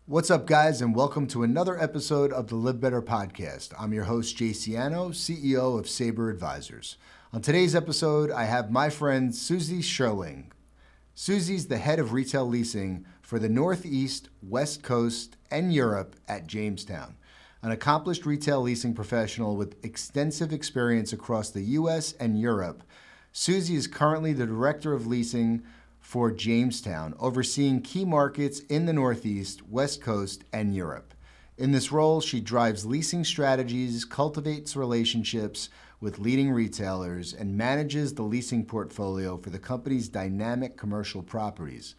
What's up, guys, and welcome to another episode of the LivBTR Podcast. I'm your host, Jay Siano, CEO of Sabre Advisors. On today's episode, I have my friend Susie Sherling. Susie's the head of Retail Leasing for the Northeast, West Coast, and Europe at Jamestown. An accomplished retail leasing professional with extensive experience across the U.S. and Europe, Susie is currently the Director of Leasing for Jamestown, overseeing key markets in the Northeast, West Coast, and Europe. In this role, she drives leasing strategies, cultivates relationships with leading retailers, and manages the leasing portfolio for the company's dynamic commercial properties.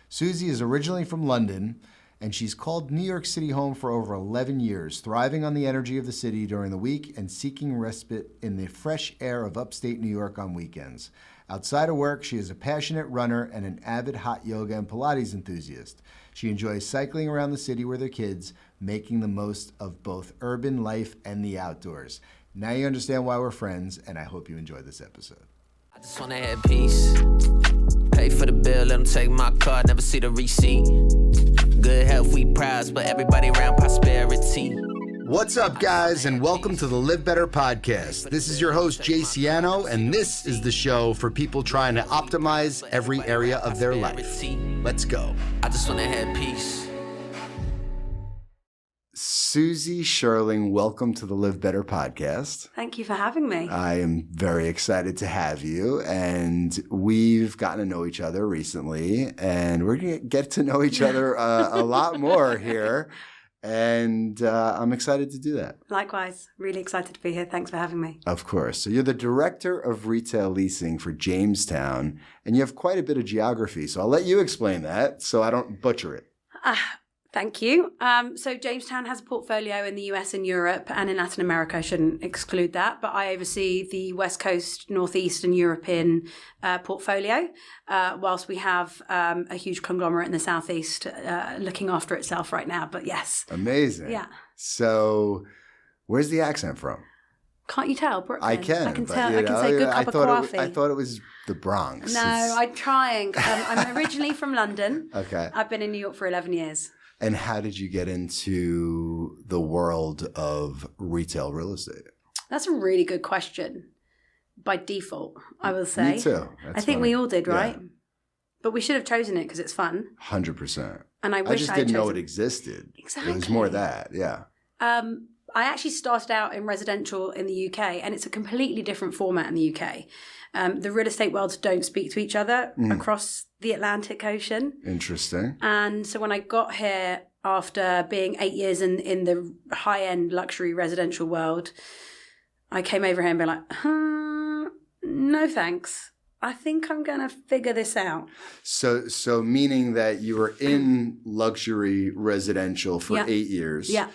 Susie is originally from London, and she's called New York City home for over 11 years, thriving on the energy of the city during the week and seeking respite in the fresh air of upstate New York on weekends. Outside of work, she is a passionate runner and an avid hot yoga and Pilates enthusiast. She enjoys cycling around the city with her kids, making the most of both urban life and the outdoors. Now you understand why we're friends, and I hope you enjoy this episode. I just wanna have peace. Pay for the bill, let them take my card, never see the receipt. Good health, we prize, but everybody around prosperity. What's up, guys, and welcome to the LivBTR Podcast. This is your host, Jay Siano, and this is the show for people trying to optimize every area of their life. Let's go. I just want to have peace. Susie Sherling, welcome to the LivBTR Podcast. Thank you for having me. I am very excited to have you, and we've gotten to know each other recently, and we're going to get to know each other a lot more here. And I'm excited to do that. Likewise. Really excited to be here. Thanks for having me. Of course. So you're the Director of Retail Leasing for Jamestown, and you have quite a bit of geography. So I'll let you explain that so I don't butcher it. Thank you. So Jamestown has a portfolio in the US and Europe, and in Latin America. I shouldn't exclude that, but I oversee the West Coast, Northeast and European portfolio, whilst we have a huge conglomerate in the Southeast looking after itself right now. But yes. Amazing. Yeah. So where's the accent from? Can't you tell, Brooklyn? I can. I can but, tell. I can say good cup of coffee. I thought it was the Bronx. No, I'm trying. I'm originally from London. Okay. I've been in New York for 11 years. And how did you get into the world of retail real estate? That's a really good question. By default, I will say. Me too. I think we all did, right? Yeah. But we should have chosen it because it's fun. 100%. And I wish I just didn't know it existed. Exactly. It was more that, yeah. I actually started out in residential in the UK, and it's a completely different format in the UK. The real estate worlds don't speak to each other across the Atlantic Ocean. Interesting. And so when I got here after being 8 years in the high-end luxury residential world, I came over here and be like, no thanks. I think I'm going to figure this out. So meaning that you were in luxury residential for 8 years. Yeah.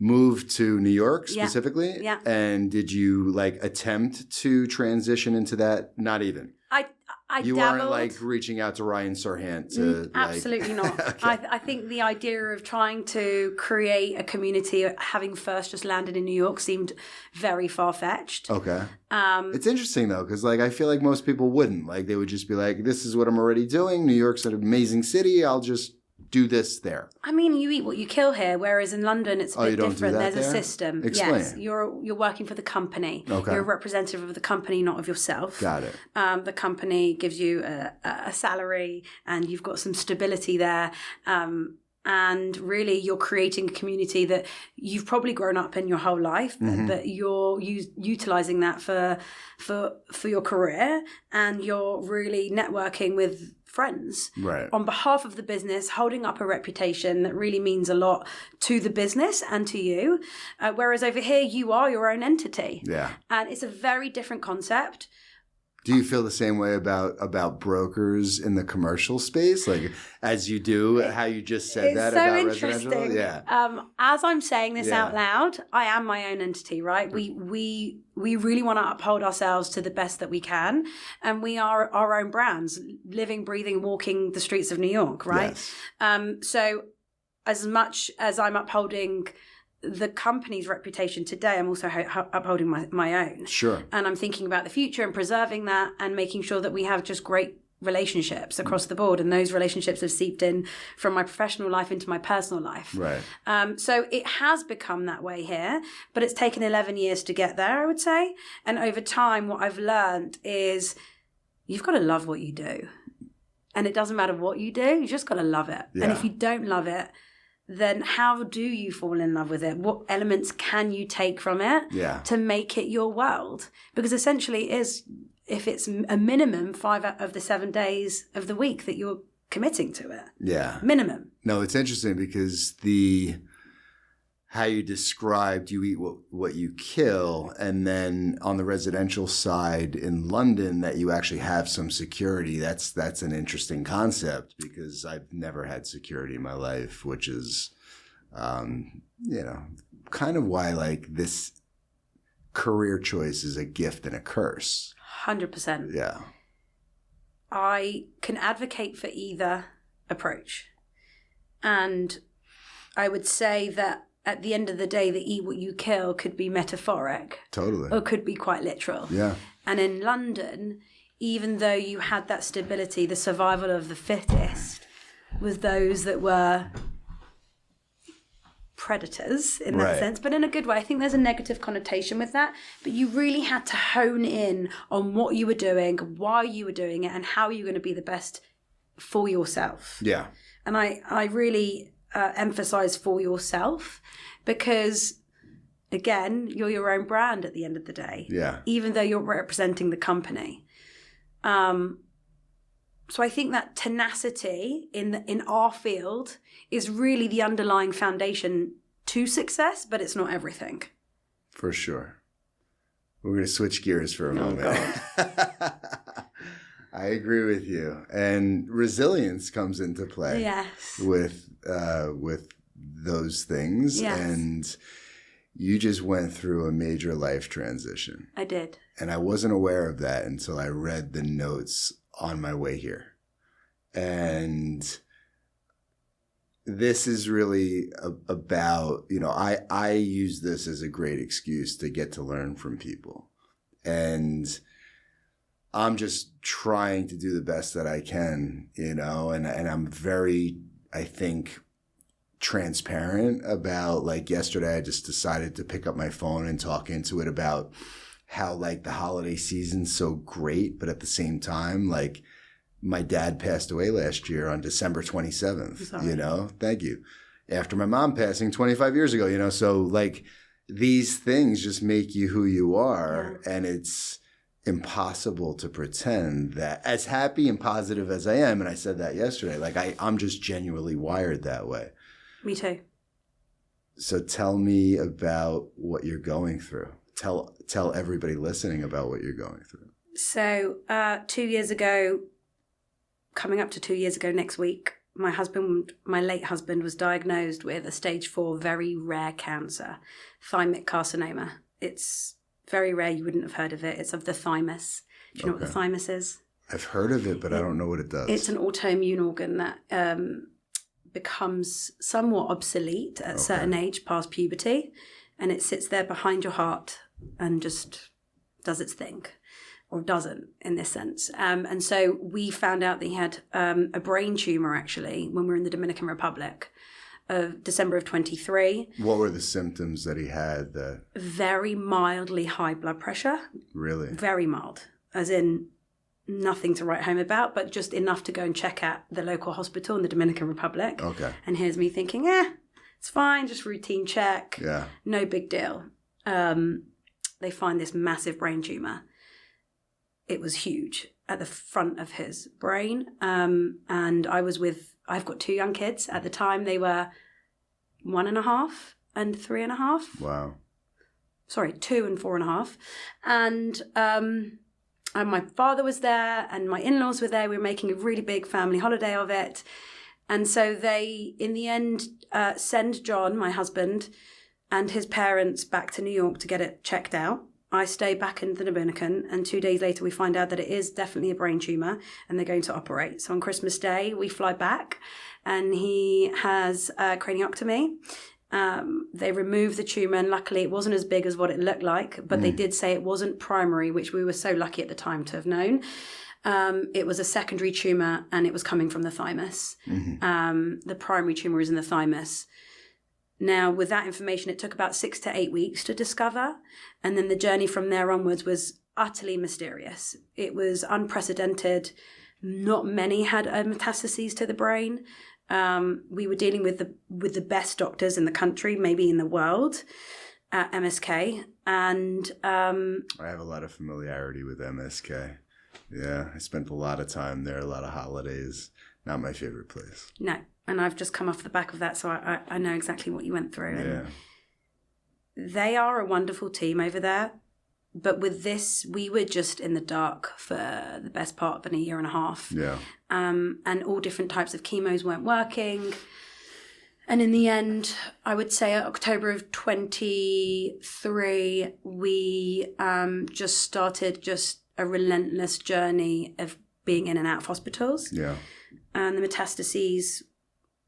Moved to New York specifically? Yeah. And did you attempt to transition into that? Not even. I you dabbled. weren't reaching out to Ryan Serhant to absolutely not. Okay. I think the idea of trying to create a community, having first just landed in New York, seemed very far-fetched. Okay. It's interesting though, because I feel like most people wouldn't. They would just be like, this is what I'm already doing. New York's an amazing city. I'll just do this there. I mean, you eat what you kill here, whereas in London it's a bit different. There's a system. Explain. Yes, you're working for the company. Okay. You're a representative of the company, not of yourself. Got it. The company gives you a salary, and you've got some stability there. And really, you're creating a community that you've probably grown up in your whole life, but you're utilizing that for your career, and you're really networking with friends on behalf of the business, holding up a reputation that really means a lot to the business and to you. Whereas over here, you are your own entity. Yeah. And it's a very different concept. Do you feel the same way about brokers in the commercial space, as you do? How you just said that so about interesting. residential? Yeah. As I'm saying this out loud, I am my own entity, right? We really want to uphold ourselves to the best that we can, and we are our own brands, living, breathing, walking the streets of New York, right? Yes. So, as much as I'm upholding the company's reputation today, I'm also upholding my own. Sure. And I'm thinking about the future and preserving that and making sure that we have just great relationships across the board, and those relationships have seeped in from my professional life into my personal life. Right. So it has become that way here, but it's taken 11 years to get there, I would say. And over time, what I've learned is you've got to love what you do. And it doesn't matter what you do, you just got to love it. Yeah. And if you don't love it, then how do you fall in love with it? What elements can you take from it to make it your world? Because essentially it is, if it's a minimum 5 out of the 7 days of the week that you're committing to it. Yeah. Minimum. No, it's interesting because how you described you eat what you kill, and then on the residential side in London that you actually have some security. That's an interesting concept because I've never had security in my life, which is, kind of why like this career choice is a gift and a curse. 100%. Yeah. I can advocate for either approach. And I would say that at the end of the day, the eat what you kill could be metaphoric. Totally. Or could be quite literal. Yeah. And in London, even though you had that stability, the survival of the fittest was those that were predators in that sense, but in a good way. I think there's a negative connotation with that, but you really had to hone in on what you were doing, why you were doing it, and how you're going to be the best for yourself. Yeah. And I really emphasize for yourself because, again, you're your own brand at the end of the day. Yeah. Even though you're representing the company. So I think that tenacity in our field is really the underlying foundation to success, but it's not everything. For sure. We're going to switch gears for a moment. I agree with you. And resilience comes into play. Yes. With those things. Yes. And you just went through a major life transition. I did. And I wasn't aware of that until I read the notes on my way here. And this is really about, I use this as a great excuse to get to learn from people. And I'm just trying to do the best that I can, and I'm very, I think, transparent about, like, yesterday I just decided to pick up my phone and talk into it about how, like, the holiday season's so great, but at the same time, like, my dad passed away last year on December 27th, thank you. After my mom passing 25 years ago, so like these things just make you who you are. Yeah. And it's impossible to pretend that as happy and positive as I am. And I said that yesterday, like I'm just genuinely wired that way. Me too. So tell me about what you're going through. Tell everybody listening about what you're going through. So 2 years ago, coming up to 2 years ago next week, my late husband was diagnosed with a stage 4 very rare cancer, thymic carcinoma. It's very rare. You wouldn't have heard of it. It's of the thymus. Do you know what the thymus is? I've heard of it, but I don't know what it does. It's an autoimmune organ that becomes somewhat obsolete at a certain age past puberty, and it sits there behind your heart and just does its thing. Or doesn't, in this sense. And so we found out that he had a brain tumor, actually, when we were in the Dominican Republic of December of 23. What were the symptoms that he had? Very mildly high blood pressure. Really? Very mild. As in nothing to write home about, but just enough to go and check at the local hospital in the Dominican Republic. Okay. And here's me thinking, it's fine, just routine check. Yeah. No big deal. They find this massive brain tumor. It was huge at the front of his brain. And I've got 2 young kids. At the time, they were 1.5 and 3.5. Wow. Sorry, 2 and 4.5. And my father was there and my in-laws were there. We were making a really big family holiday of it. And so they, in the end, send John, my husband, and his parents back to New York to get it checked out. I stay back in the Dominican, and 2 days later we find out that it is definitely a brain tumor and they're going to operate. So on Christmas Day, we fly back and he has a craniotomy. They remove the tumor, and luckily it wasn't as big as what it looked like, but they did say it wasn't primary, which we were so lucky at the time to have known. It was a secondary tumour and it was coming from the thymus. The primary tumour is in the thymus. Now, with that information, it took about 6 to 8 weeks to discover. And then the journey from there onwards was utterly mysterious. It was unprecedented. Not many had metastases to the brain. We were dealing with the best doctors in the country, maybe in the world, at MSK. And I have a lot of familiarity with MSK. Yeah, I spent a lot of time there, a lot of holidays. Not my favorite place. No, and I've just come off the back of that, so I know exactly what you went through. Yeah. And they are a wonderful team over there. But with this, we were just in the dark for the best part of a year and a half. Yeah. And all different types of chemos weren't working. And in the end, I would say October of 23, we just started a relentless journey of being in and out of hospitals. Yeah. And the metastases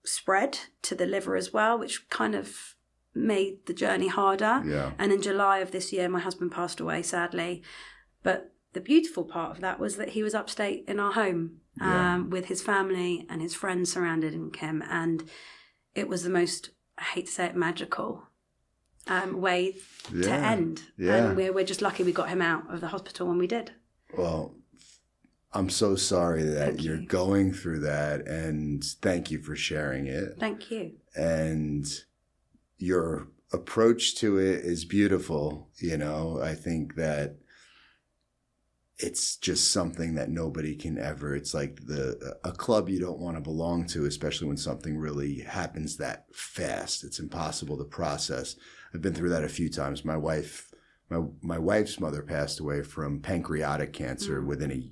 spread to the liver as well, which kind of made the journey harder. Yeah. And in July of this year, my husband passed away, sadly. But the beautiful part of that was that he was upstate in our home with his family and his friends surrounding him. And it was the most, I hate to say it, magical way to end. Yeah. And we're just lucky we got him out of the hospital when we did. Well, I'm so sorry that you're going through that. And thank you for sharing it. Thank you. And your approach to it is beautiful. You know, I think that it's just something that nobody can ever, it's like a club you don't want to belong to, especially when something really happens that fast. It's impossible to process. I've been through that a few times. My wife's mother passed away from pancreatic cancer within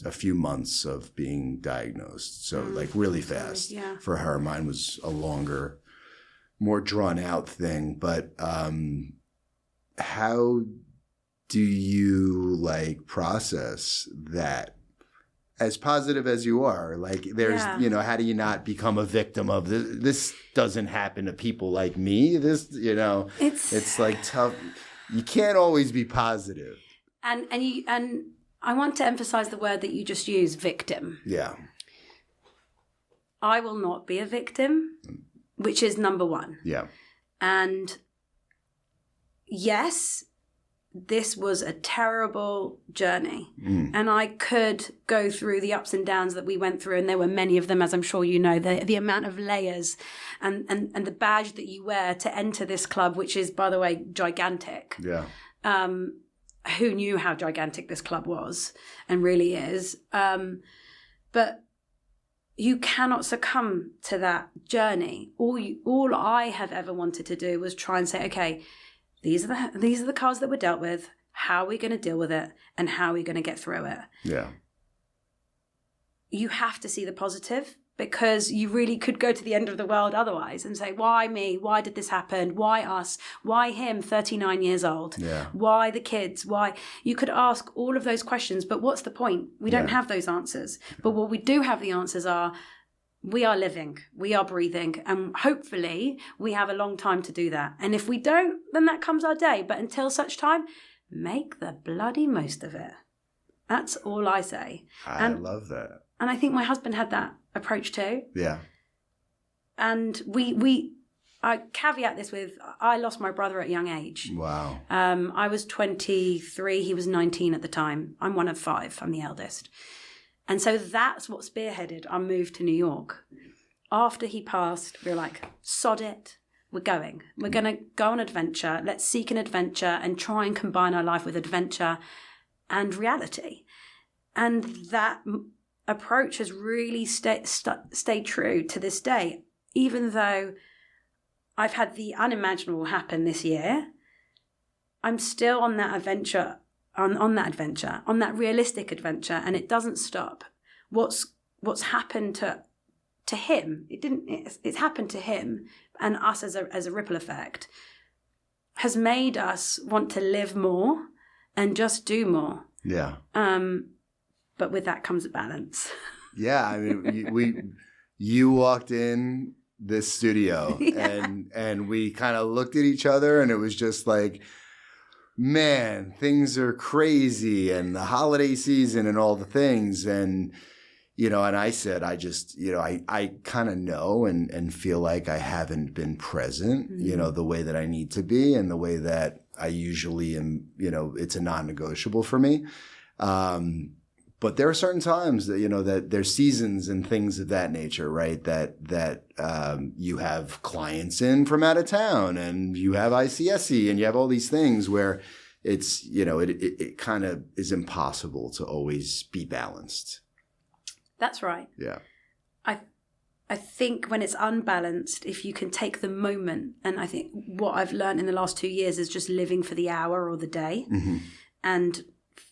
a few months of being diagnosed. So like really fast for her. Mine was a longer, more drawn out thing. But how do you process that? As positive as you are, there's, how do you not become a victim of this? This doesn't happen to people like me. This, it's tough. You can't always be positive. And I want to emphasize the word that you just used, victim. Yeah. I will not be a victim, which is number one. Yeah. And yes, this was a terrible journey. And I could go through the ups and downs that we went through, and there were many of them, as I'm sure you know, the amount of layers and the badge that you wear to enter this club, which is, by the way, gigantic. Yeah. Who knew how gigantic this club was and really is. But you cannot succumb to that journey. All I have ever wanted to do was try and say, okay, these are the cards that were dealt with. How are we going to deal with it? And how are we going to get through it? Yeah. You have to see the positive, because you really could go to the end of the world otherwise and say, why me? Why did this happen? Why us? Why him, 39 years old? Yeah. Why the kids? Why? You could ask all of those questions, but what's the point? We don't have those answers. But what we do have the answers are, we are living, we are breathing, and hopefully we have a long time to do that. And if we don't, then that comes our day. But until such time, make the bloody most of it. That's all I say. I love that. And I think my husband had that approach too. Yeah. And I caveat this with, I lost my brother at a young age. Wow. I was 23, he was 19 at the time. I'm one of 5, I'm the eldest. And so that's what spearheaded our move to New York. After he passed, we were like, sod it, we're going. We're going to go on adventure. Let's seek an adventure and try and combine our life with adventure and reality. And that approach has really stayed true to this day. Even though I've had the unimaginable happen this year, I'm still on that adventure, on that realistic adventure, and it doesn't stop. What's happened to him? It's happened to him and us as a ripple effect has made us want to live more and just do more. Yeah. But with that comes a balance. Yeah, I mean, you walked in this studio and we kind of looked at each other, and it was just like, man, things are crazy and the holiday season and all the things. And, and I said, I just, I kind of know and feel like I haven't been present, the way that I need to be and the way that I usually am, it's a non-negotiable for me. But there are certain times that, that there's seasons and things of that nature, right? That you have clients in from out of town and you have ICSE and you have all these things where it's, it kind of is impossible to always be balanced. That's right. Yeah. I think when it's unbalanced, if you can take the moment, and I think what I've learned in the last 2 years is just living for the hour or the day and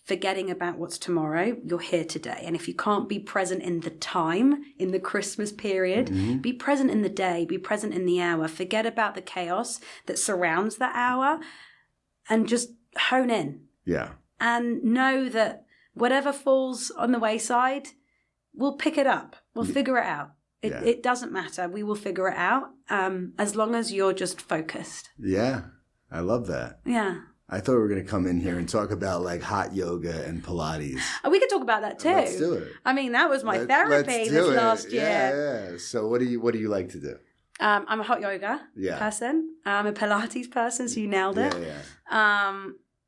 forgetting about what's tomorrow. You're here today. And if you can't be present in the time, in the Christmas period, be present in the day, be present in the hour. Forget about the chaos that surrounds that hour and just hone in. Yeah. And know that whatever falls on the wayside, we'll pick it up. We'll figure it out. It doesn't matter. We will figure it out as long as you're just focused. Yeah. I love that. Yeah. I thought we were going to come in here and talk about like hot yoga and Pilates. We could talk about that too. Let's do it. I mean, that was my therapy this last year. Yeah. So what do you like to do? I'm a hot yoga person. I'm a Pilates person, so you nailed it. Yeah.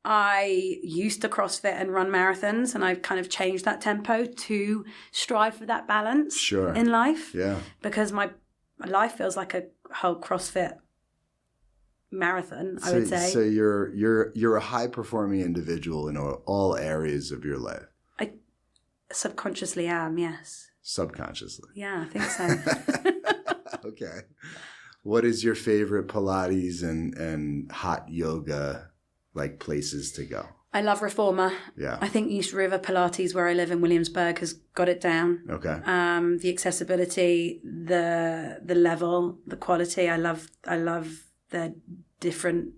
I used to CrossFit and run marathons, and I've kind of changed that tempo to strive for that balance in life. Yeah. Because my life feels like a whole CrossFit marathon, I would say. So you're a high performing individual in all areas of your life. I subconsciously am, yes. Subconsciously. Yeah, I think so. Okay. What is your favorite Pilates and hot yoga like places to go? I love Reformer. Yeah. I think East River Pilates, where I live in Williamsburg, has got it down. Okay. The accessibility, the level, the quality. I love the different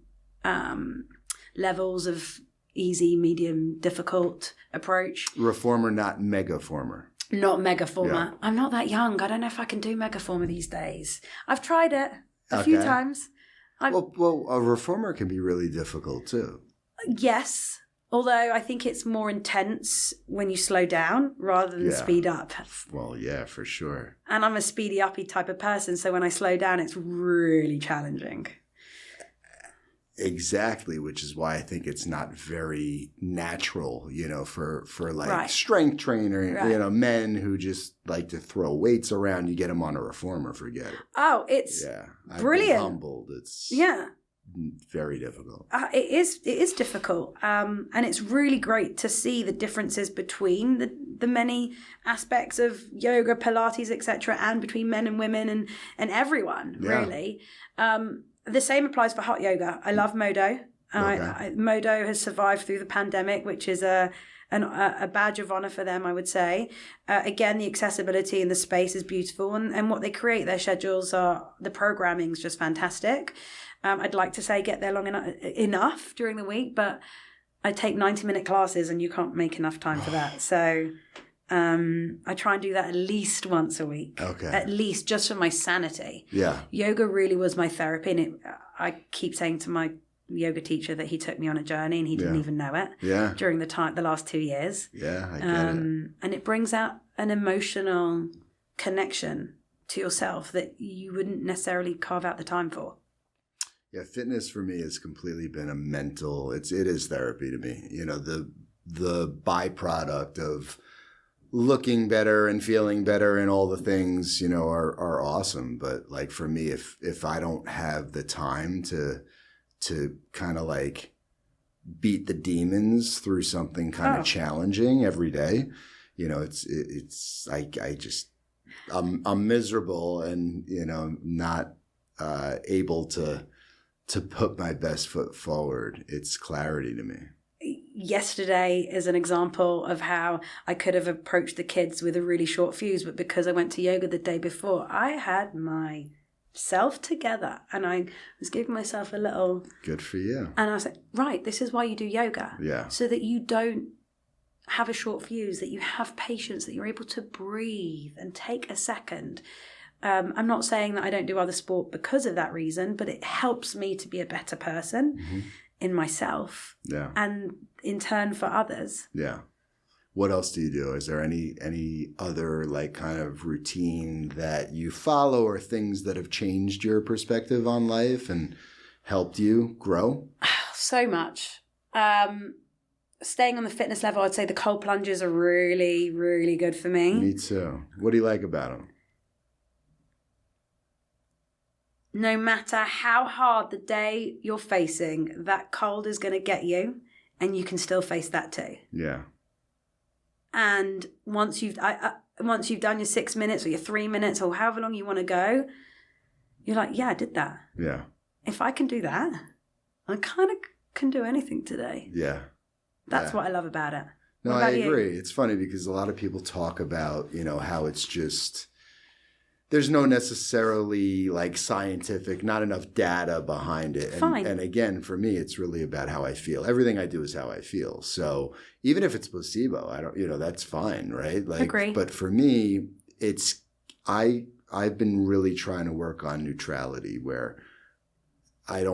levels of easy, medium, difficult approach. Reformer, not Megaformer. Not Megaformer. Yeah. I'm not that young. I don't know if I can do Megaformer these days. I've tried it a few times. Well, a reformer can be really difficult too. Yes, although I think it's more intense when you slow down rather than speed up. Well, yeah, for sure. And I'm a speedy uppy type of person, so when I slow down, it's really challenging. Exactly, which is why I think it's not very natural, for like strength trainer, men who just like to throw weights around. You get them on a reformer, forget it. Oh, it's brilliant. I've been humbled. It's very difficult. It is difficult, and it's really great to see the differences between the many aspects of yoga, Pilates, etc., and between men and women and everyone really. The same applies for hot yoga. I love Modo. Modo has survived through the pandemic, which is a badge of honor for them, I would say. Again, the accessibility and the space is beautiful, and what they create, their schedules the programming is just fantastic. I'd like to say get there long enough during the week, but I take 90-minute classes and you can't make enough time for that. So I try and do that at least once a week. Okay. At least, just for my sanity. Yeah. Yoga really was my therapy, and I keep saying to my yoga teacher that he took me on a journey and he didn't even know it. Yeah. During the last 2 years. Yeah, I get it. And it brings out an emotional connection to yourself that you wouldn't necessarily carve out the time for. Yeah, fitness for me has completely been a mental. It is therapy to me. The byproduct of looking better and feeling better and all the things, are awesome. But like for me, if I don't have the time to kind of like beat the demons through something kind of challenging every day, I'm miserable and, not able to put my best foot forward. It's clarity to me. Yesterday is an example of how I could have approached the kids with a really short fuse, but because I went to yoga the day before, I had myself together and I was giving myself a little... Good for you. And I was like, right, this is why you do yoga. Yeah. So that you don't have a short fuse, that you have patience, that you're able to breathe and take a second. I'm not saying that I don't do other sport because of that reason, but it helps me to be a better person. Mm-hmm. in myself. Yeah. And in turn for others. Yeah. What else do you do? Is there any other like kind of routine that you follow or things that have changed your perspective on life and helped you grow? So much. Staying on the fitness level, I'd say the cold plunges are really, really good for me. Me too. What do you like about them? No matter how hard the day you're facing, that cold is going to get you, and you can still face that too. Yeah. And once you've done your 6 minutes or your 3 minutes or however long you want to go, you're like, yeah, I did that. Yeah. If I can do that, I kind of can do anything today. Yeah. That's what I love about it. No, What I about you? agree. It's funny because a lot of people talk about, how it's just, there's no necessarily like scientific, not enough data behind it. Fine. And again, for me, it's really about how I feel. Everything I do is how I feel. So even if it's placebo, I don't, that's fine, right? Like, Agree. But for me, I've been really trying to work on neutrality where I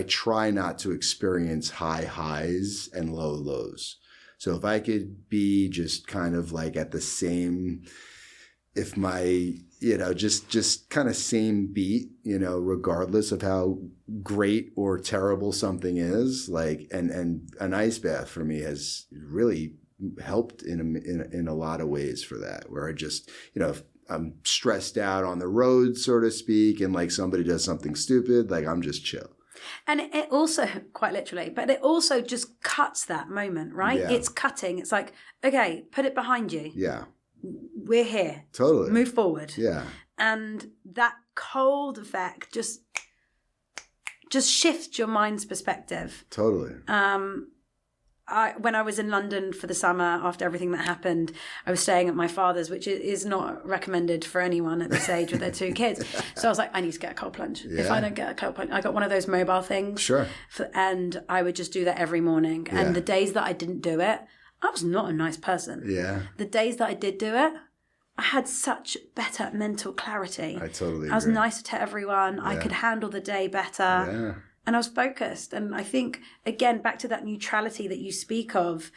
try not to experience high highs and low lows. So if I could be just kind of like at the same, if my, just kind of same beat, regardless of how great or terrible something is, like, and an ice bath for me has really helped in a lot of ways for that, where I just, if I'm stressed out on the road, so to speak, and like somebody does something stupid, like I'm just chill. And it also, quite literally, but it also just cuts that moment, right? Yeah. It's cutting. It's like, okay, put it behind you. Yeah. We're here. Totally. Move forward. Yeah. And that cold effect just shifts your mind's perspective. Totally. When I was in London for the summer after everything that happened, I was staying at my father's, which is not recommended for anyone at this age with their 2 kids. So I was like, I need to get a cold plunge. Yeah. If I don't get a cold plunge, I got one of those mobile things. Sure. And I would just do that every morning. Yeah. And the days that I didn't do it, I was not a nice person. Yeah. The days that I did do it, I had such better mental clarity. I totally agree. I was nicer to everyone. I could handle the day better. Yeah. And I was focused. And I think, again, back to that neutrality that you speak of,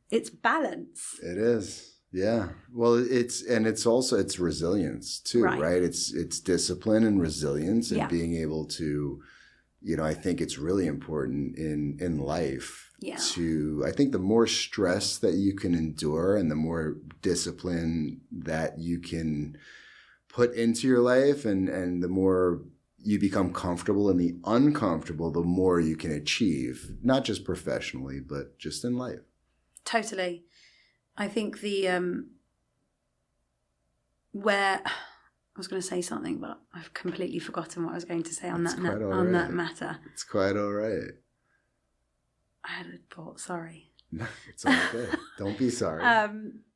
it's balance. It is. Yeah. Well, it's resilience too, right? It's discipline and resilience and being able to, I think it's really important in life I think the more stress that you can endure and the more discipline that you can put into your life and the more you become comfortable in the uncomfortable, the more you can achieve, not just professionally, but just in life. Totally. I think where I was going to say something, but I've completely forgotten what I was going to say on that matter. It's quite all right. I had a thought. Sorry. No, it's okay. Don't be sorry.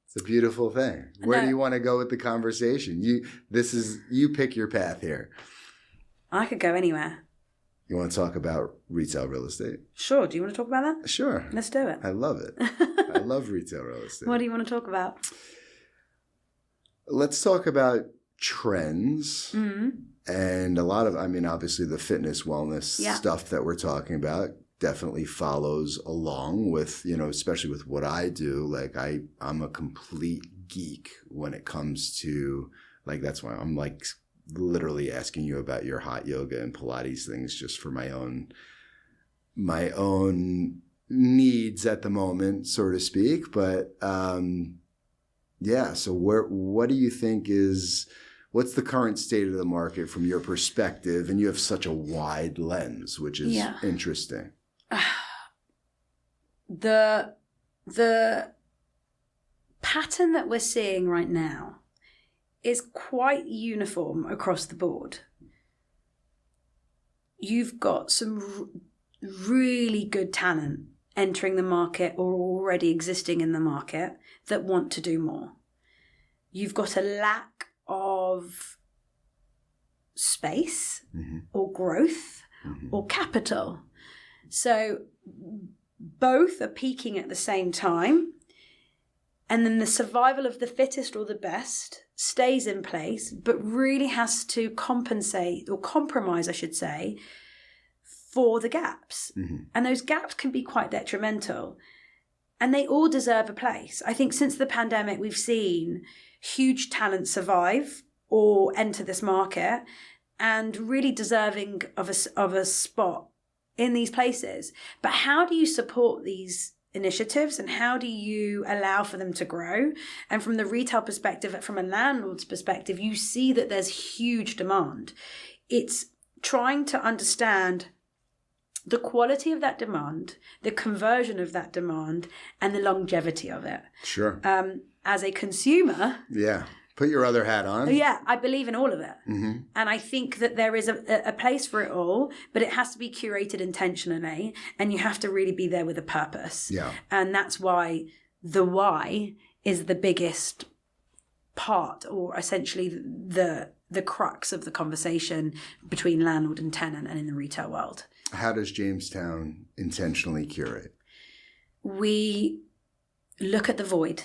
It's a beautiful thing. Where do you want to go with the conversation? You pick your path here. I could go anywhere. You want to talk about retail real estate? Sure. Do you want to talk about that? Sure. Let's do it. I love it. I love retail real estate. What do you want to talk about? Let's talk about trends. Mm-hmm. And a lot of, obviously the fitness, wellness stuff that we're talking about definitely follows along with, especially with what I do. Like I'm a complete geek when it comes to, like, that's why I'm like literally asking you about your hot yoga and Pilates things just for my own needs at the moment, so to speak. But so what do you think what's the current state of the market from your perspective? And you have such a wide lens, which is interesting. The pattern that we're seeing right now is quite uniform across the board. You've got some really good talent entering the market or already existing in the market that want to do more. You've got a lack of space or growth or capital. So both are peaking at the same time. And then the survival of the fittest or the best stays in place, but really has to compensate or compromise, I should say, for the gaps. And those gaps can be quite detrimental. And they all deserve a place. I think since the pandemic, we've seen huge talent survive or enter this market and really deserving of a spot in these places. But how do you support these initiatives and how do you allow for them to grow? And from the retail perspective, from a landlord's perspective, you see that there's huge demand. It's trying to understand the quality of that demand, the conversion of that demand, and the longevity of it. Sure. As a consumer. Yeah. Put your other hat on. Yeah, I believe in all of it. And I think that there is a place for it all, but it has to be curated intentionally and you have to really be there with a purpose. Yeah. And that's why the why is the biggest part, or essentially the crux of the conversation between landlord and tenant and in the retail world. How does Jamestown intentionally curate? We look at the void.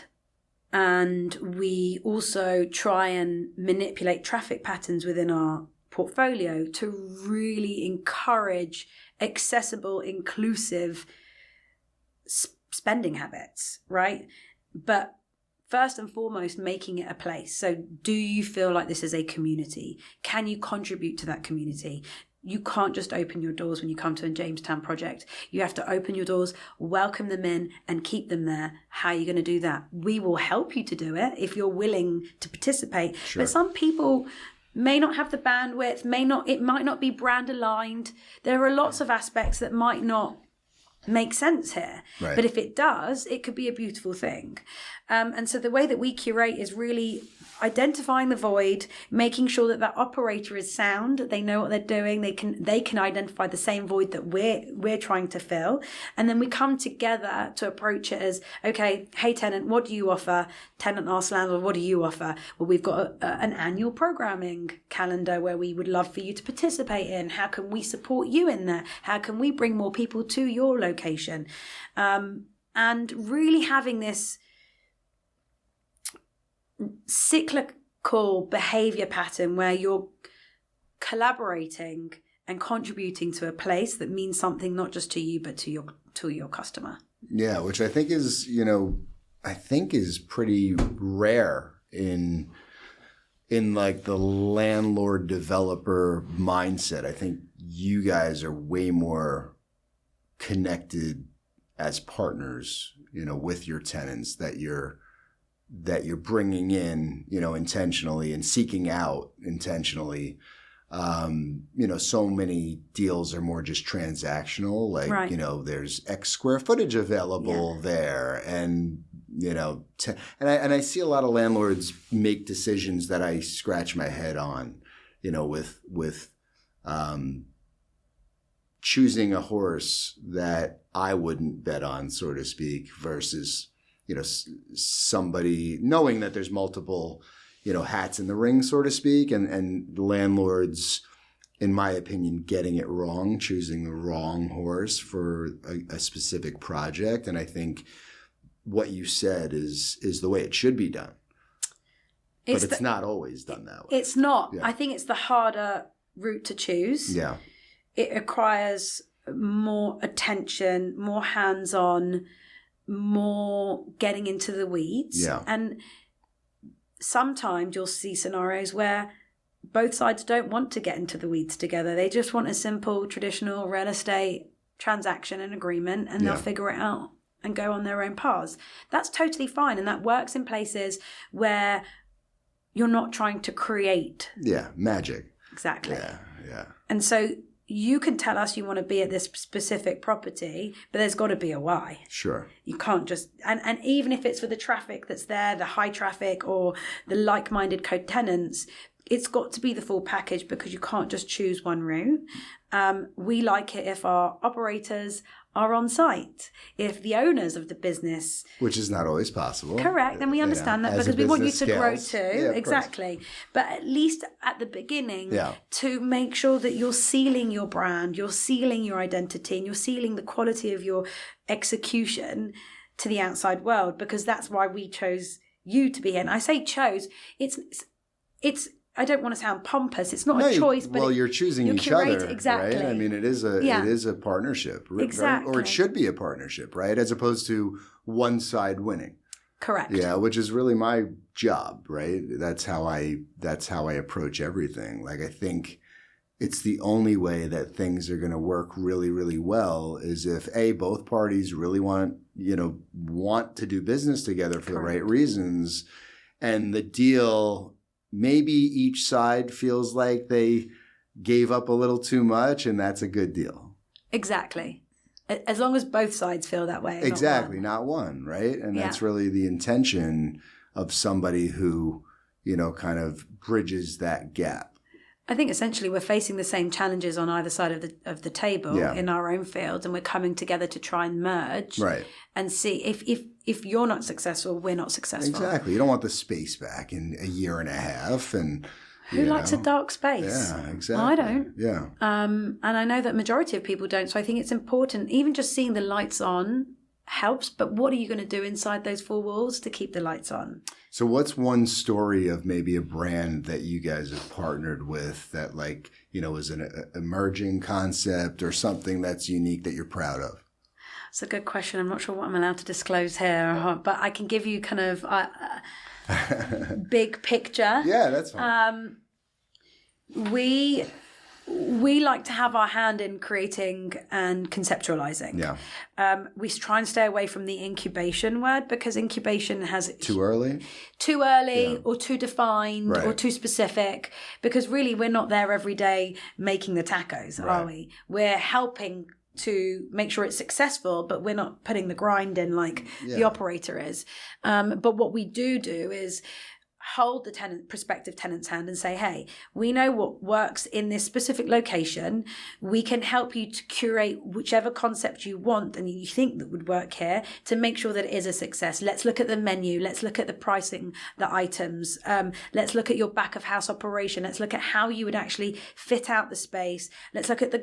And we also try and manipulate traffic patterns within our portfolio to really encourage accessible, inclusive spending habits, right? But first and foremost, making it a place. So do you feel like this is a community? Can you contribute to that community? You can't just open your doors when you come to a Jamestown project. You have to open your doors, welcome them in, and keep them there. How are you going to do that? We will help you to do it if you're willing to participate. Sure. But some people may not have the bandwidth, it might not be brand aligned. There are lots of aspects that might not make sense here. Right. But if it does, it could be a beautiful thing. And so the way that we curate is really identifying the void, making sure that that operator is sound, they know what they're doing, they can identify the same void that we're trying to fill, and then we come together to approach it as, okay, hey tenant, what do you offer? Tenant asks landlord, what do you offer? Well, we've got an annual programming calendar where we would love for you to participate in. How can we support you in there? How can we bring more people to your location? And really having this cyclical behavior pattern where you're collaborating and contributing to a place that means something not just to you but to your customer. Yeah, which I think is pretty rare in like the landlord developer mindset. I think you guys are way more connected as partners, with your tenants that you're bringing in, intentionally and seeking out intentionally. So many deals are more just transactional, like, right. There's X square footage available there. And, and I see a lot of landlords make decisions that I scratch my head on, with choosing a horse that I wouldn't bet on, so to speak, versus somebody knowing that there's multiple, hats in the ring, so to speak, and landlords, in my opinion, getting it wrong, choosing the wrong horse for a specific project. And I think what you said is the way it should be done. But it's not always done that way. It's not. Yeah. I think it's the harder route to choose. Yeah. It requires more attention, more hands-on, more getting into the weeds. Yeah. And sometimes you'll see scenarios where both sides don't want to get into the weeds together. They just want a simple, traditional real estate transaction and agreement, and they'll figure it out and go on their own paths. That's totally fine. And that works in places where you're not trying to create. Yeah, magic. Exactly. Yeah. And so you can tell us you want to be at this specific property, but there's got to be a why. Sure. You can't just, and even if it's for the traffic that's there, the high traffic or the like-minded co-tenants, it's got to be the full package because you can't just choose one route. We like it if our operators are on site, if the owners of the business, which is not always possible. Correct, and we understand that because we want you to grow too. Yeah, exactly. But at least at the beginning, to make sure that you're sealing your brand, you're sealing your identity, and you're sealing the quality of your execution to the outside world, because that's why we chose you to be here. And I say chose, it's I don't want to sound pompous. It's not a choice, but you're choosing each other, exactly. right? I mean, it is a partnership, exactly, or it should be a partnership, right? As opposed to one side winning. Correct. Yeah, which is really my job, right? That's how I approach everything. Like, I think it's the only way that things are going to work really, really well is if both parties really want to do business together for the right reasons, and the deal, maybe each side feels like they gave up a little too much, and that's a good deal. Exactly. As long as both sides feel that way. Exactly, not one, right? And that's really the intention of somebody who, kind of bridges that gap. I think essentially we're facing the same challenges on either side of the table in our own fields, and we're coming together to try and merge and see if you're not successful, we're not successful. Exactly. You don't want the space back in a year and a half, and who likes a dark space? Yeah, exactly. I don't. Yeah. And I know that majority of people don't. So I think it's important, even just seeing the lights on helps, but what are you going to do inside those four walls to keep the lights on? So what's one story of maybe a brand that you guys have partnered with that is an emerging concept or something that's unique that you're proud of? It's a good question. I'm not sure what I'm allowed to disclose here, but I can give you kind of big picture. Yeah, that's fine. We like to have our hand in creating and conceptualizing. Yeah. We try and stay away from the incubation word, because incubation has too early or too defined or too specific, because really we're not there every day making the tacos, are we? We're helping to make sure it's successful, but we're not putting the grind in like the operator is. But what we do is hold the prospective tenant's hand and say, hey, we know what works in this specific location. We can help you to curate whichever concept you want and you think that would work here to make sure that it is a success. Let's look at the menu. Let's look at the pricing, the items. Let's look at your back of house operation. Let's look at how you would actually fit out the space. Let's look at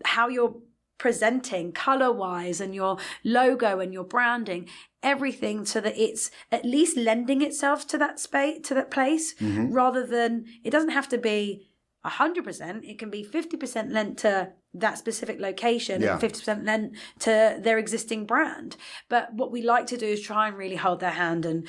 how you're presenting color-wise and your logo and your branding, everything, so that it's at least lending itself to that space, to that place, rather than, it doesn't have to be 100%. It can be 50% lent to that specific location and 50% lent to their existing brand. But what we like to do is try and really hold their hand and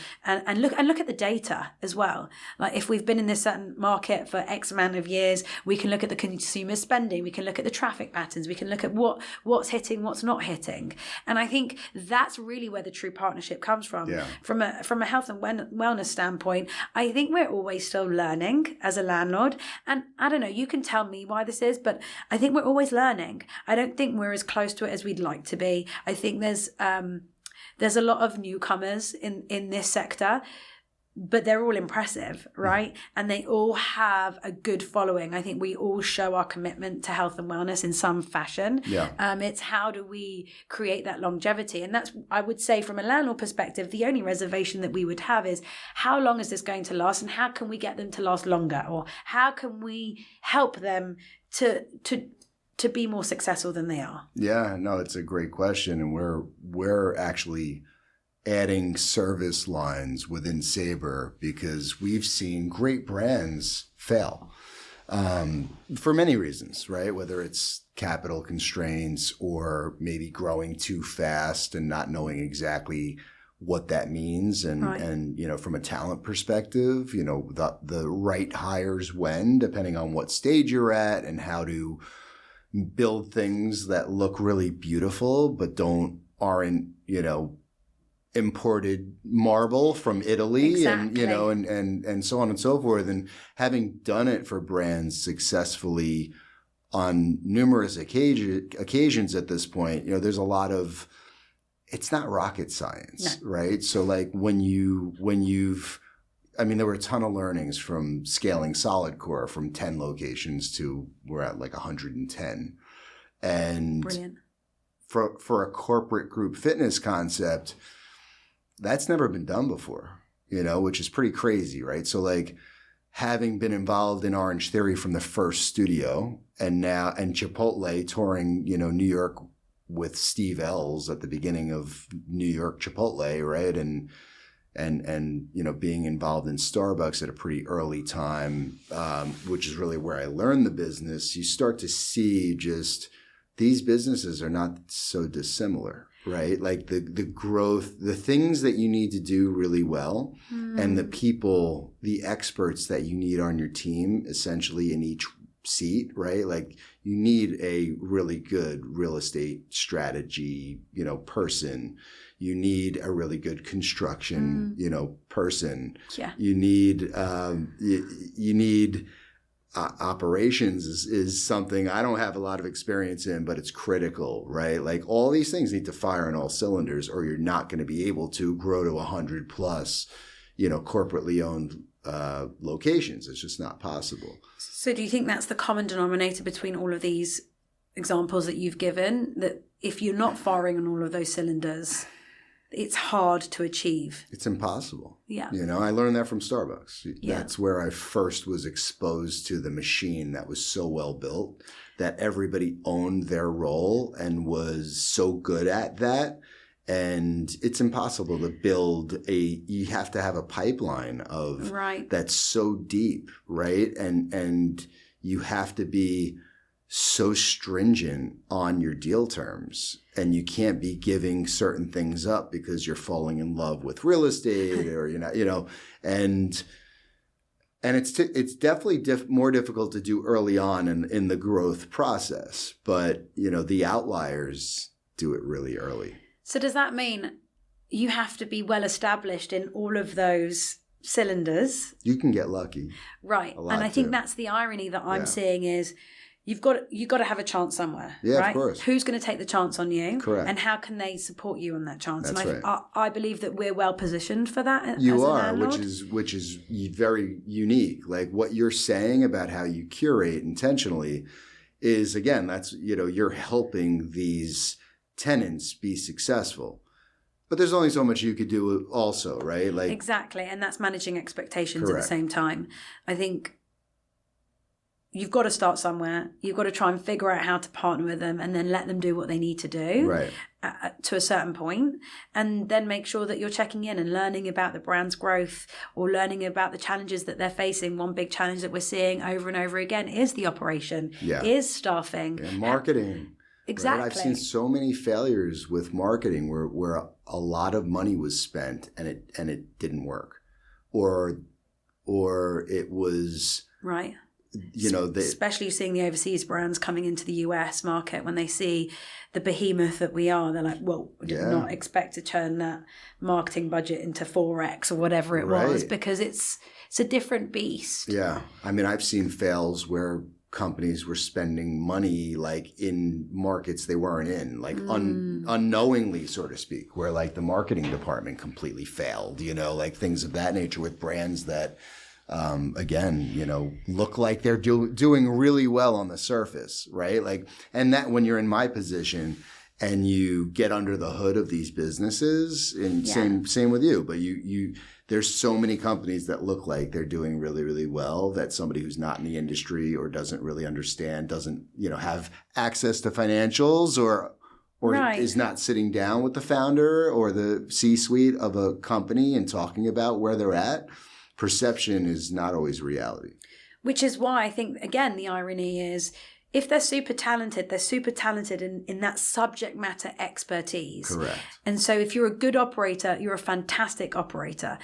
look at the data as well. Like, if we've been in this certain market for X amount of years, we can look at the consumer spending, we can look at the traffic patterns, we can look at what's hitting, what's not hitting. And I think that's really where the true partnership comes from. From a health and wellness standpoint, I think we're always still learning as a landlord. And I don't know, you can tell me why this is, but I think we're always learning. I don't think we're as close to it as we'd like to be. I think there's a lot of newcomers in this sector, but they're all impressive, right? And they all have a good following. I think we all show our commitment to health and wellness in some fashion. It's how do we create that longevity? And that's, I would say, from a landlord perspective, the only reservation that we would have is, how long is this going to last, and how can we get them to last longer? Or how can we help them to be more successful than they are? Yeah, no, it's a great question. And we're actually adding service lines within Sabre because we've seen great brands fail for many reasons, right? Whether it's capital constraints or maybe growing too fast and not knowing exactly what that means. And from a talent perspective, the right hires when, depending on what stage you're at, and how to build things that look really beautiful but aren't imported marble from Italy. Exactly. and so on and so forth. And having done it for brands successfully on numerous occasions at this point, there's a lot of, it's not rocket science, right? So like when you've there were a ton of learnings from scaling Solid Core from 10 locations to we're at like 110. And brilliant. For a corporate group fitness concept, that's never been done before, which is pretty crazy, right? So like having been involved in Orange Theory from the first studio and Chipotle touring, New York with Steve Ells at the beginning of New York Chipotle, right? And and being involved in Starbucks at a pretty early time, which is really where I learned the business, you start to see just these businesses are not so dissimilar, right? Like the growth, the things that you need to do really well, and the people, the experts that you need on your team, essentially in each seat, right? Like you need a really good real estate strategy, person. You need a really good construction, person. Yeah. You need operations is something I don't have a lot of experience in, but it's critical, right? Like all these things need to fire on all cylinders, or you're not going to be able to grow to 100 plus, corporately owned locations. It's just not possible. So do you think that's the common denominator between all of these examples that you've given, that if you're not firing on all of those cylinders, it's hard to achieve? It's impossible. Yeah. I learned that from Starbucks. Yeah. That's where I first was exposed to the machine that was so well built that everybody owned their role and was so good at that. And it's impossible to build you have to have a pipeline of that's so deep, right? And you have to be so stringent on your deal terms, and you can't be giving certain things up because you're falling in love with real estate or, and it's definitely more difficult to do early on in the growth process, but the outliers do it really early. So does that mean you have to be well established in all of those cylinders? You can get lucky. Right. And I think that's the irony that I'm seeing is you've got to have a chance somewhere. Yeah, right? Of course. Who's going to take the chance on you? Correct. And how can they support you on that chance? That's and right. I believe that we're well positioned for that. You as a are, landlord. which is very unique. Like what you're saying about how you curate intentionally is, again, that's, you're helping these tenants be successful. But there's only so much you could do also, right? Like exactly. And that's managing expectations Correct. At the same time. I think you've got to start somewhere. You've got to try and figure out how to partner with them and then let them do what they need to do to a certain point. And then make sure that you're checking in and learning about the brand's growth or learning about the challenges that they're facing. One big challenge that we're seeing over and over again is the operation, is staffing. And marketing. Exactly. Right? I've seen so many failures with marketing where a lot of money was spent and it didn't work, or it was right. Especially seeing the overseas brands coming into the US market, when they see the behemoth that we are, they're like, well, we did not expect to turn that marketing budget into 4x or whatever it was, because it's a different beast. Yeah. I mean, I've seen fails where companies were spending money like in markets they weren't in, like unknowingly, so to speak, where like the marketing department completely failed, like things of that nature with brands that again, look like they're doing really well on the surface, right? Like, and that when you're in my position and you get under the hood of these businesses, and same with you, but there's so many companies that look like they're doing really, really well that somebody who's not in the industry or doesn't really understand, doesn't, have access to financials or is not sitting down with the founder or the C-suite of a company and talking about where they're at. Perception is not always reality. Which is why I think, again, the irony is if they're super talented in that subject matter expertise. Correct. And so if you're a good operator, you're a fantastic operator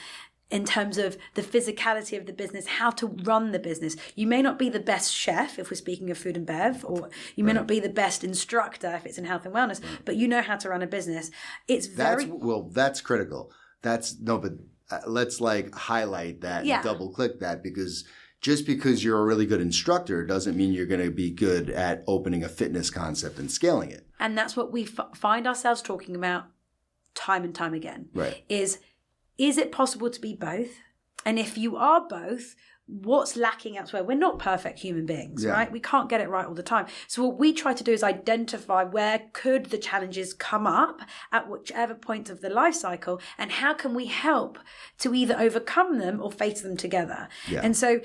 in terms of the physicality of the business, how to run the business. You may not be the best chef if we're speaking of food and bev, or you may not be the best instructor if it's in health and wellness, but you know how to run a business. That's critical. Let's like highlight that and double click that, because just because you're a really good instructor doesn't mean you're going to be good at opening a fitness concept and scaling it. And that's what we find ourselves talking about time and time again. Right. Is it possible to be both? And if you are both, what's lacking elsewhere? We're not perfect human beings, right? We can't get it right all the time. So what we try to do is identify where could the challenges come up at whichever point of the life cycle, and how can we help to either overcome them or face them together. Yeah. And so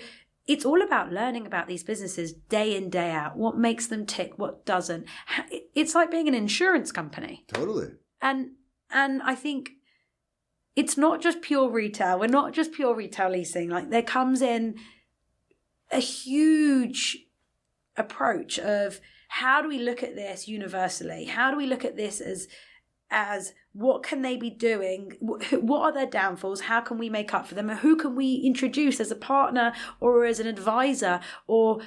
it's all about learning about these businesses day in, day out. What makes them tick, what doesn't. It's like being an insurance company. Totally. And I think it's not just pure retail. We're not just pure retail leasing. Like there comes in a huge approach of how do we look at this universally? How do we look at this as what can they be doing? What are their downfalls? How can we make up for them? And who can we introduce as a partner or as an advisor or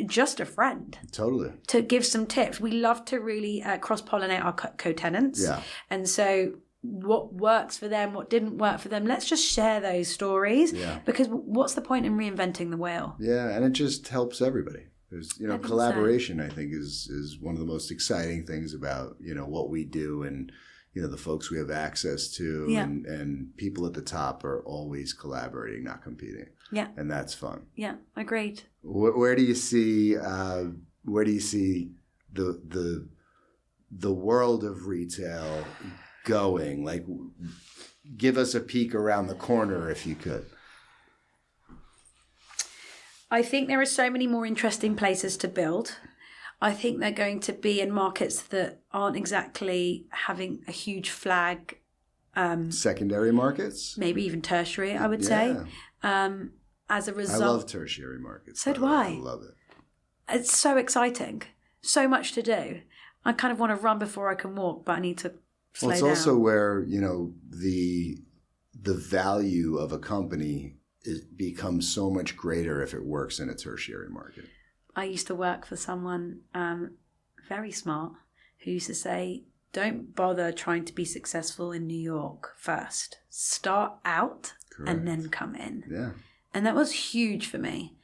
just a friend? Totally. To give some tips. We love to really cross-pollinate our co-tenants. Yeah. And so what works for them, what didn't work for them, let's just share those stories. Yeah. Because what's the point in reinventing the wheel? Yeah, and it just helps everybody. There's, collaboration, I think, is one of the most exciting things about, what we do and, the folks we have access to and people at the top are always collaborating, not competing. Yeah. And that's fun. Yeah, agreed. Where do you see the world of retail going? Like, give us a peek around the corner if you could. I think there are so many more interesting places to build. I think they're going to be in markets that aren't exactly having a huge flag. Secondary markets? Maybe even tertiary, I would say. As a result. I love tertiary markets. So do I. I love it. It's so exciting. So much to do. I kind of want to run before I can walk, but I need to slow down. It's also where, the value of a company becomes so much greater if it works in a tertiary market. I used to work for someone very smart who used to say, don't bother trying to be successful in New York first. Start out and then come in. Yeah. And that was huge for me.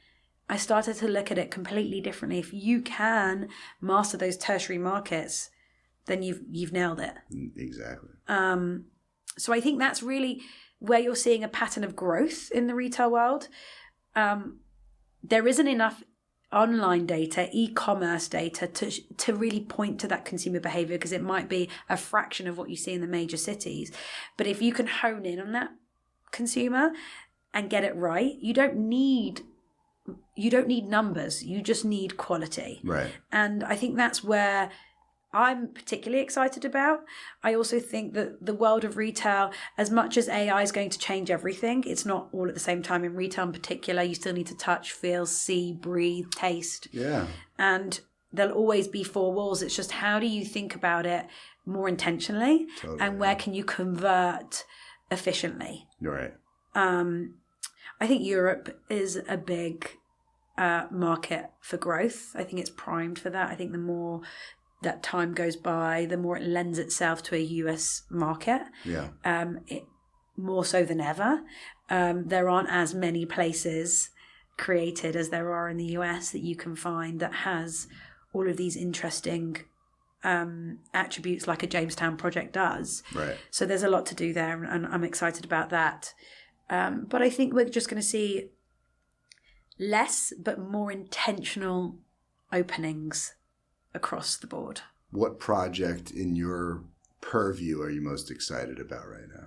I started to look at it completely differently. If you can master those tertiary markets, then you've nailed it. Exactly. So I think that's really where you're seeing a pattern of growth in the retail world. There isn't enough online data, e-commerce data to really point to that consumer behavior because it might be a fraction of what you see in the major cities. But if you can hone in on that consumer and get it right, you don't need numbers. You just need quality. Right. And I think that's where I'm particularly excited about. I also think that the world of retail, as much as AI is going to change everything, it's not all at the same time. In retail in particular, you still need to touch, feel, see, breathe, taste. Yeah. And there'll always be four walls. It's just how do you think about it more intentionally? Totally, and where can you convert efficiently? Right. I think Europe is a big market for growth. I think it's primed for that. I think the more that time goes by, the more it lends itself to a US market. Yeah. More so than ever. There aren't as many places created as there are in the US that you can find that has all of these interesting attributes like a Jamestown project does. Right. So there's a lot to do there, and I'm excited about that. But I think we're just going to see less but more intentional openings across the board. What project in your purview are you most excited about right now?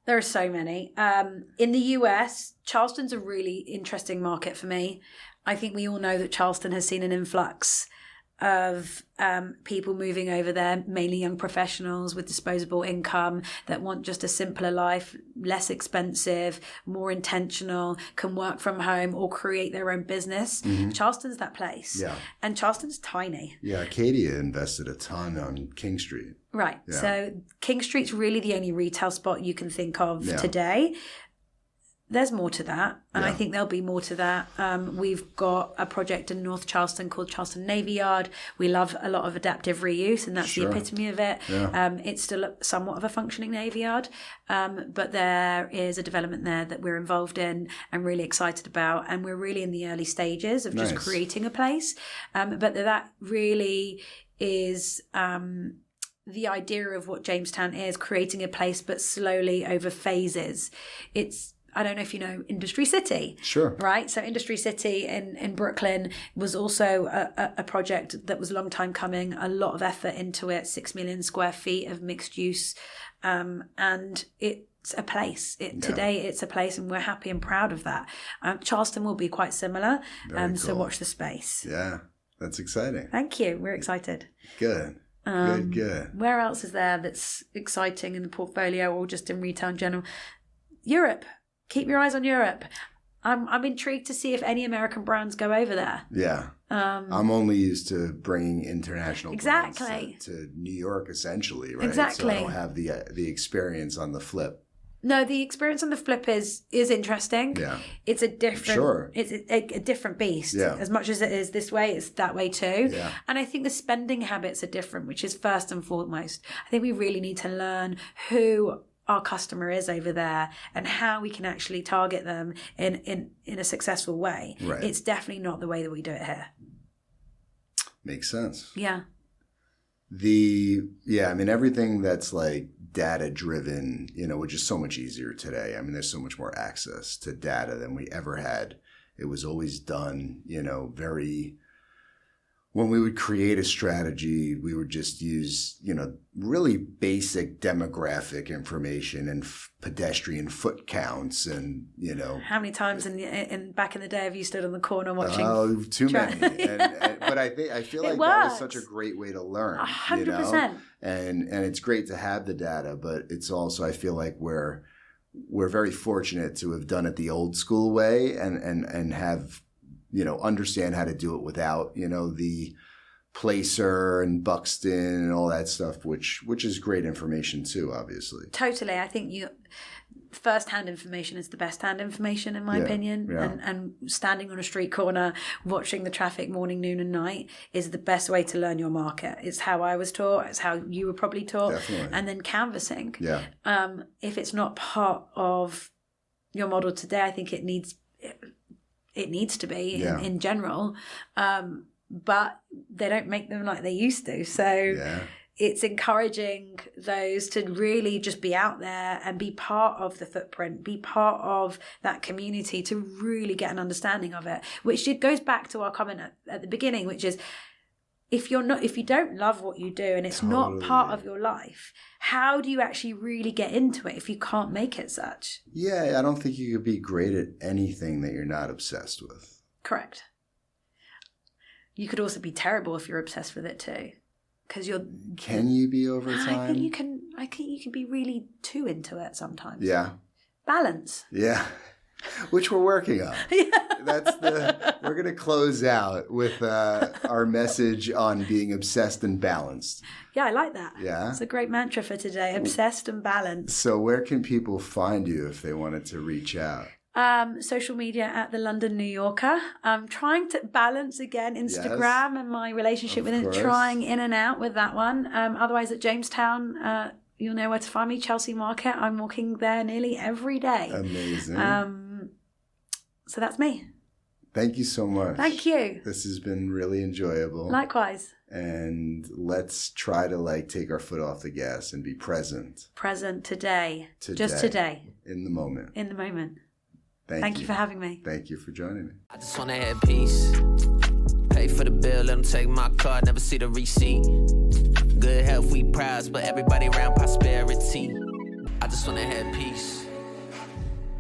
There are so many. In the US, Charleston's a really interesting market for me. I think we all know that Charleston has seen an influx of people moving over there, mainly young professionals with disposable income that want just a simpler life, less expensive, more intentional, can work from home or create their own business. Mm-hmm. Charleston's that place. Yeah. And Charleston's tiny. Yeah, Acadia invested a ton on King Street. Right. Yeah. So King Street's really the only retail spot you can think of Yeah. today. There's more to that, and Yeah. I think there'll be more to that. We've got a project in North Charleston called Charleston Navy Yard. We love a lot of adaptive reuse, and that's Sure. the epitome of it. Yeah. It's still somewhat of a functioning Navy Yard, but there is a development there that we're involved in and really excited about, and we're really in the early stages of just Nice. creating a place. But that really is the idea of what Jamestown is, creating a place but slowly over phases. I don't know if you know Industry City. Sure. Right? So Industry City in Brooklyn was also a project that was a long time coming, a lot of effort into it, 6 million square feet of mixed use. And it's a place. Today it's a place, and we're happy and proud of that. Charleston will be quite similar. Very So cool. watch the space. Yeah, that's exciting. Thank you. We're excited. Good. Good. Where else is there that's exciting in the portfolio or just in retail in general? Europe. Keep your eyes on Europe. I'm intrigued to see if any American brands go over there. Yeah. I'm only used to bringing international brands to New York, essentially, right? Exactly. So I don't have the experience on the flip. No, the experience on the flip is interesting. Yeah. It's a different, sure. It's a different beast. Yeah. As much as it is this way, it's that way too. Yeah. And I think the spending habits are different, which is first and foremost. I think we really need to learn who our customer is over there and how we can actually target them in a successful way. Right. It's definitely not the way that we do it here. Makes sense. Yeah. Everything that's like data driven, which is so much easier today. I mean, there's so much more access to data than we ever had. It was always done, when we would create a strategy, we would just use, really basic demographic information and pedestrian foot counts and, How many times in back in the day have you stood on the corner watching? Oh, too many. But I feel like that was such a great way to learn. 100%. And it's great to have the data, but it's also, I feel like we're very fortunate to have done it the old school way and have, understand how to do it without, the Placer and Buxton and all that stuff, which is great information too, obviously. Totally. I think first-hand information is the best-hand information, in my opinion. Yeah. And standing on a street corner, watching the traffic morning, noon and night is the best way to learn your market. It's how I was taught. It's how you were probably taught. Definitely. And then canvassing. Yeah. If it's not part of your model today, I think it needs to be in general. But they don't make them like they used to. So it's encouraging those to really just be out there and be part of the footprint, be part of that community to really get an understanding of it, which goes back to our comment at the beginning, which is if you don't love what you do and it's not part of your life, how do you actually really get into it if you can't make it such? Yeah, I don't think you could be great at anything that you're not obsessed with. Correct. You could also be terrible if you're obsessed with it too, because you're. Can you be over time? I think you can. I think you can be really too into it sometimes. Yeah. Balance. Yeah, which we're working on. Yeah. We're gonna close out with our message on being obsessed and balanced. Yeah, I like that. Yeah. It's a great mantra for today: obsessed and balanced. So, where can people find you if they wanted to reach out? Social media at the London New Yorker. I'm trying to balance again Instagram and my relationship with it, trying in and out with that one. Otherwise at Jamestown, you'll know where to find me, Chelsea Market. I'm walking there nearly every day. Amazing. So that's me. Thank you so much. Thank you. This has been really enjoyable. Likewise. And let's try to take our foot off the gas and be present. Present today. Just today. In the moment. In the moment. Thank you for having me. Thank you for joining me. I just wanna have peace. Pay for the bill, let them take my card, never see the receipt. Good health, we prize, but everybody around prosperity. I just wanna have peace.